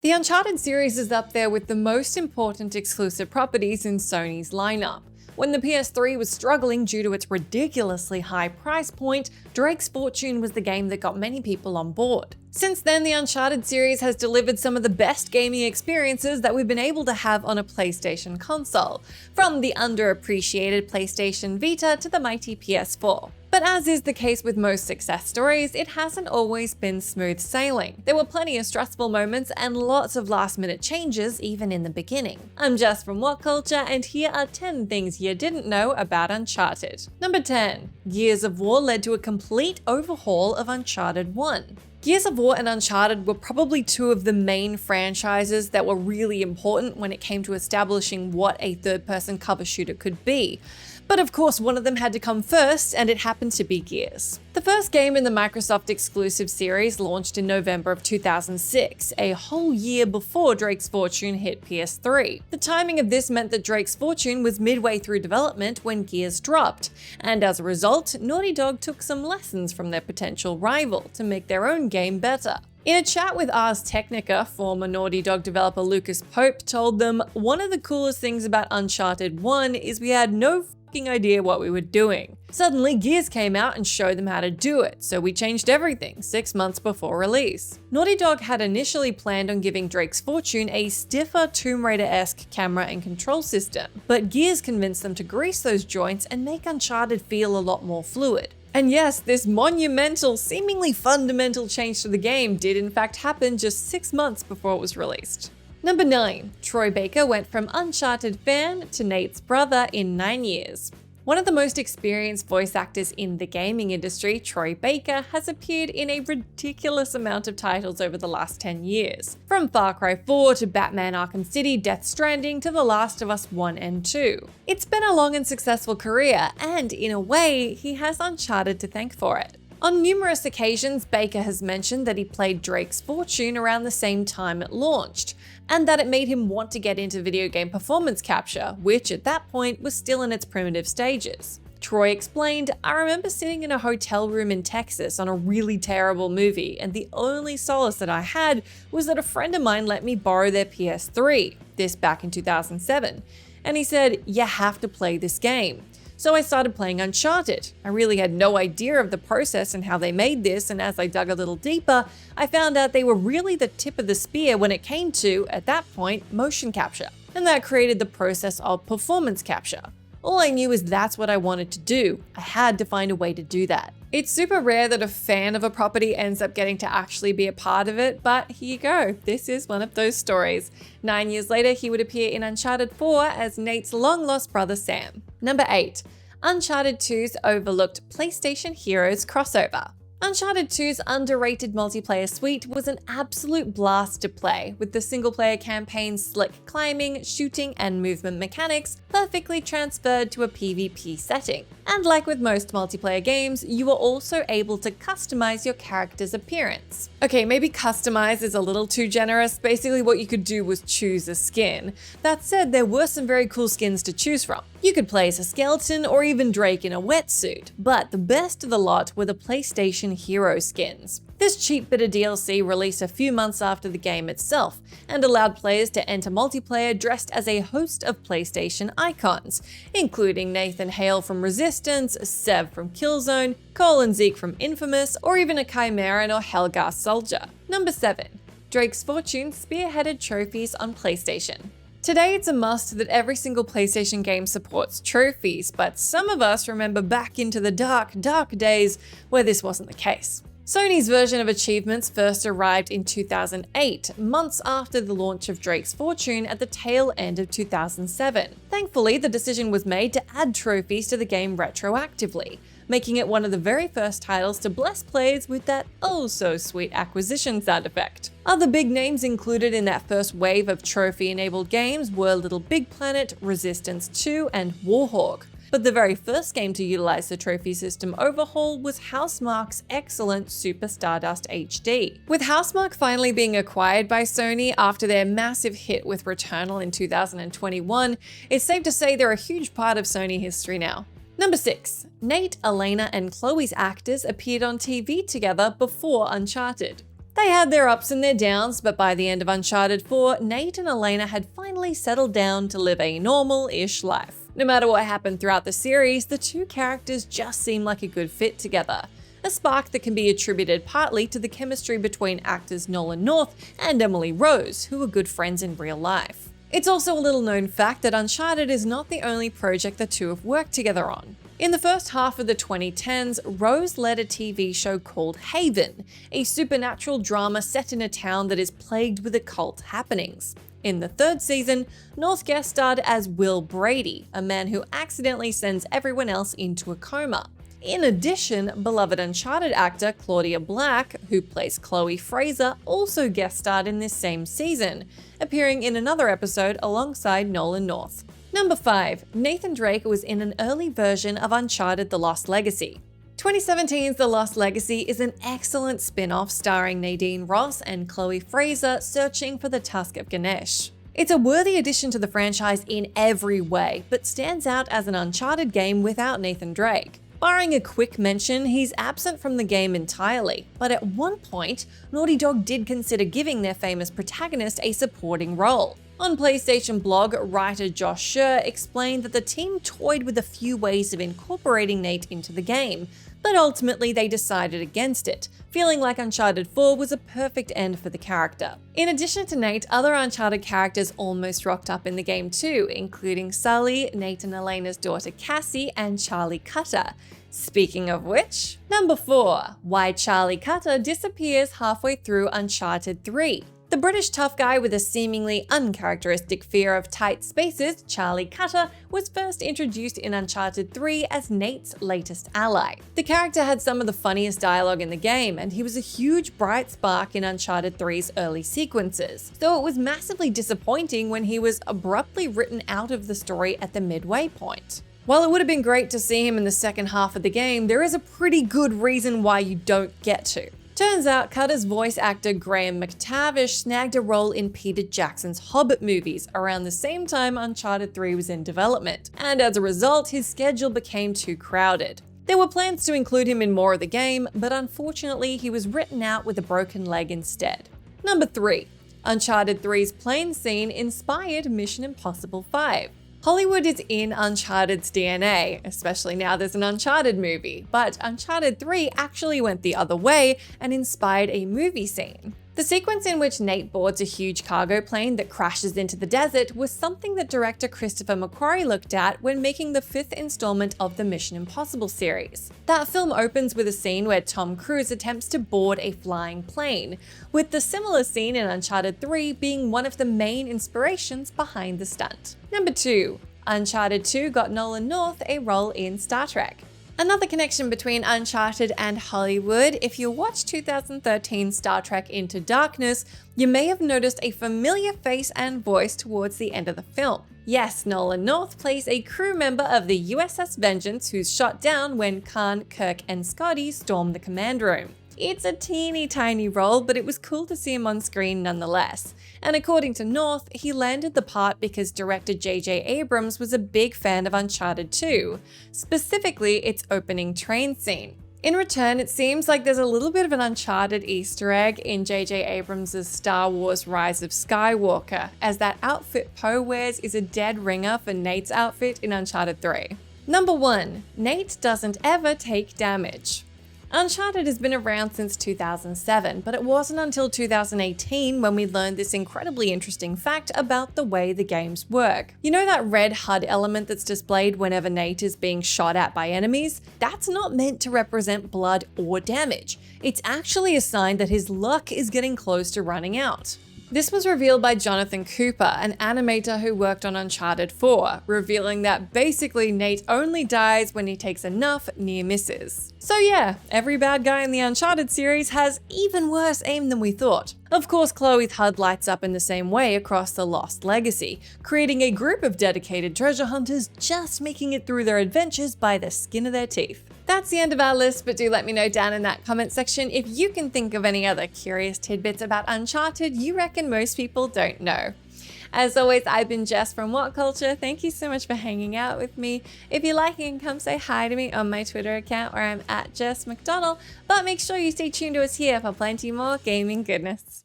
The Uncharted series is up there with the most important exclusive properties in Sony's lineup. When the PS3 was struggling due to its ridiculously high price point, Drake's Fortune was the game that got many people on board. Since then, the Uncharted series has delivered some of the best gaming experiences that we've been able to have on a PlayStation console, from the underappreciated PlayStation Vita to the mighty PS4. But as is the case with most success stories, it hasn't always been smooth sailing. There were plenty of stressful moments and lots of last-minute changes even in the beginning. I'm Jess from WhatCulture, and here are 10 things you didn't know about Uncharted. Number 10. Gears of War led to a complete overhaul of Uncharted 1. Gears of War and Uncharted were probably two of the main franchises that were really important when it came to establishing what a third-person cover shooter could be. But of course, one of them had to come first, and it happened to be Gears. The first game in the Microsoft exclusive series launched in November of 2006, a whole year before Drake's Fortune hit PS3. The timing of this meant that Drake's Fortune was midway through development when Gears dropped, and as a result, Naughty Dog took some lessons from their potential rival to make their own game better. In a chat with Ars Technica, former Naughty Dog developer Lucas Pope told them, "One of the coolest things about Uncharted 1 is we had no idea what we were doing. Suddenly, Gears came out and showed them how to do it, so we changed everything 6 months before release." Naughty Dog had initially planned on giving Drake's Fortune a stiffer Tomb Raider-esque camera and control system, but Gears convinced them to grease those joints and make Uncharted feel a lot more fluid. And yes, this monumental, seemingly fundamental change to the game did in fact happen just 6 months before it was released. Number 9. Troy Baker went from Uncharted fan to Nate's brother in 9 years. One of the most experienced voice actors in the gaming industry, Troy Baker, has appeared in a ridiculous amount of titles over the last 10 years. From Far Cry 4 to Batman Arkham City, Death Stranding to The Last of Us 1 and 2. It's been a long and successful career, and in a way, he has Uncharted to thank for it. On numerous occasions, Baker has mentioned that he played Drake's Fortune around the same time it launched, and that it made him want to get into video game performance capture, which at that point was still in its primitive stages. Troy explained, "I remember sitting in a hotel room in Texas on a really terrible movie, and the only solace that I had was that a friend of mine let me borrow their PS3, this back in 2007, and he said, 'You have to play this game.' So I started playing Uncharted. I really had no idea of the process and how they made this, and as I dug a little deeper, I found out they were really the tip of the spear when it came to, at that point, motion capture. And that created the process of performance capture. All I knew is that's what I wanted to do. I had to find a way to do that." It's super rare that a fan of a property ends up getting to actually be a part of it, but here you go. This is one of those stories. 9 years later, he would appear in Uncharted 4 as Nate's long-lost brother Sam. Number 8. Uncharted 2's overlooked PlayStation Heroes crossover. Uncharted 2's underrated multiplayer suite was an absolute blast to play, with the single-player campaign's slick climbing, shooting, and movement mechanics perfectly transferred to a PvP setting. And like with most multiplayer games, you were also able to customize your character's appearance. Okay, maybe customize is a little too generous. Basically what you could do was choose a skin. That said, there were some very cool skins to choose from. You could play as a skeleton or even Drake in a wetsuit, but the best of the lot were the PlayStation Hero skins. This cheap bit of DLC released a few months after the game itself, and allowed players to enter multiplayer dressed as a host of PlayStation icons, including Nathan Hale from Resistance, Sev from Killzone, Cole and Zeke from Infamous, or even a Chimeran or Helgar soldier. Number 7. Drake's Fortune spearheaded trophies on PlayStation. Today, it's a must that every single PlayStation game supports trophies, but some of us remember back into the dark days where this wasn't the case. Sony's version of achievements first arrived in 2008, months after the launch of Drake's Fortune at the tail end of 2007. Thankfully, the decision was made to add trophies to the game retroactively, making it one of the very first titles to bless players with that oh-so-sweet acquisition sound effect. Other big names included in that first wave of trophy-enabled games were Little Big Planet, Resistance 2, and Warhawk. But the very first game to utilize the trophy system overhaul was Housemarque's excellent Super Stardust HD. With Housemarque finally being acquired by Sony after their massive hit with Returnal in 2021, it's safe to say they're a huge part of Sony history now. Number 6. Nate, ELENA, and Chloe's actors appeared on TV together before Uncharted. They had their ups and their downs, but by the end of Uncharted 4, Nate and ELENA had finally settled down to live a normal-ish life. No matter what happened throughout the series, the two characters just seem like a good fit together. A spark that can be attributed partly to the chemistry between actors Nolan North and Emily Rose, who were good friends in real life. It's also a little known fact that Uncharted is not the only project the two have worked together on. In the first half of the 2010s, Rose led a TV show called Haven, a supernatural drama set in a town that is plagued with occult happenings. In the third season, North guest starred as Will Brady, a man who accidentally sends everyone else into a coma. In addition, beloved Uncharted actor Claudia Black, who plays Chloe Fraser, also guest starred in this same season, appearing in another episode alongside Nolan North. Number 5. Nathan Drake was in an early version of Uncharted: The Lost Legacy. 2017's The Lost Legacy is an excellent spin-off starring Nadine Ross and Chloe Fraser searching for the Tusk of Ganesh. It's a worthy addition to the franchise in every way, but stands out as an Uncharted game without Nathan Drake. Barring a quick mention, he's absent from the game entirely, but at one point, Naughty Dog did consider giving their famous protagonist a supporting role. On PlayStation blog, writer Josh Scher explained that the team toyed with a few ways of incorporating Nate into the game, but ultimately they decided against it, feeling like Uncharted 4 was a perfect end for the character. In addition to Nate, other Uncharted characters almost rocked up in the game too, including Sully, Nate and Elena's daughter Cassie, and Charlie Cutter. Speaking of which, number 4. Why Charlie Cutter disappears halfway through Uncharted 3. The British tough guy with a seemingly uncharacteristic fear of tight spaces, Charlie Cutter, was first introduced in Uncharted 3 as Nate's latest ally. The character had some of the funniest dialogue in the game, and he was a huge bright spark in Uncharted 3's early sequences, so it was massively disappointing when he was abruptly written out of the story at the midway point. While it would have been great to see him in the second half of the game, there is a pretty good reason why you don't get to. Turns out Cutter's voice actor Graham McTavish snagged a role in Peter Jackson's Hobbit movies around the same time Uncharted 3 was in development, and as a result, his schedule became too crowded. There were plans to include him in more of the game, but unfortunately he was written out with a broken leg instead. Number 3. Uncharted 3's plane scene inspired Mission Impossible 5. Hollywood is in Uncharted's DNA, especially now there's an Uncharted movie, but Uncharted 3 actually went the other way and inspired a movie scene. The sequence in which Nate boards a huge cargo plane that crashes into the desert was something that director Christopher McQuarrie looked at when making the 5th installment of the Mission Impossible series. That film opens with a scene where Tom Cruise attempts to board a flying plane, with the similar scene in Uncharted 3 being one of the main inspirations behind the stunt. Number 2. Uncharted 2 got Nolan North a role in Star Trek. Another connection between Uncharted and Hollywood, if you watch 2013's Star Trek Into Darkness, you may have noticed a familiar face and voice towards the end of the film. Yes, Nolan North plays a crew member of the USS Vengeance who's shot down when Khan, Kirk, and Scotty storm the command room. It's a teeny tiny role, but it was cool to see him on screen nonetheless. And according to North, he landed the part because director J.J. Abrams was a big fan of Uncharted 2, specifically its opening train scene. In return, it seems like there's a little bit of an Uncharted Easter egg in J.J. Abrams' Star Wars Rise of Skywalker, as that outfit Poe wears is a dead ringer for Nate's outfit in Uncharted 3. Number 1. Nate doesn't ever take damage. Uncharted has been around since 2007, but it wasn't until 2018 when we learned this incredibly interesting fact about the way the games work. You know that red HUD element that's displayed whenever Nate is being shot at by enemies? That's not meant to represent blood or damage. It's actually a sign that his luck is getting close to running out. This was revealed by Jonathan Cooper, an animator who worked on Uncharted 4, revealing that basically Nate only dies when he takes enough near misses. So yeah, every bad guy in the Uncharted series has even worse aim than we thought. Of course, Chloe's HUD lights up in the same way across the Lost Legacy, creating a group of dedicated treasure hunters just making it through their adventures by the skin of their teeth. That's the end of our list, but do let me know down in that comment section if you can think of any other curious tidbits about Uncharted you reckon most people don't know. As always, I've been Jess from WhatCulture. Thank you so much for hanging out with me. If you like, you can come say hi to me on my Twitter account where I'm at Jess McDonald, but make sure you stay tuned to us here for plenty more gaming goodness.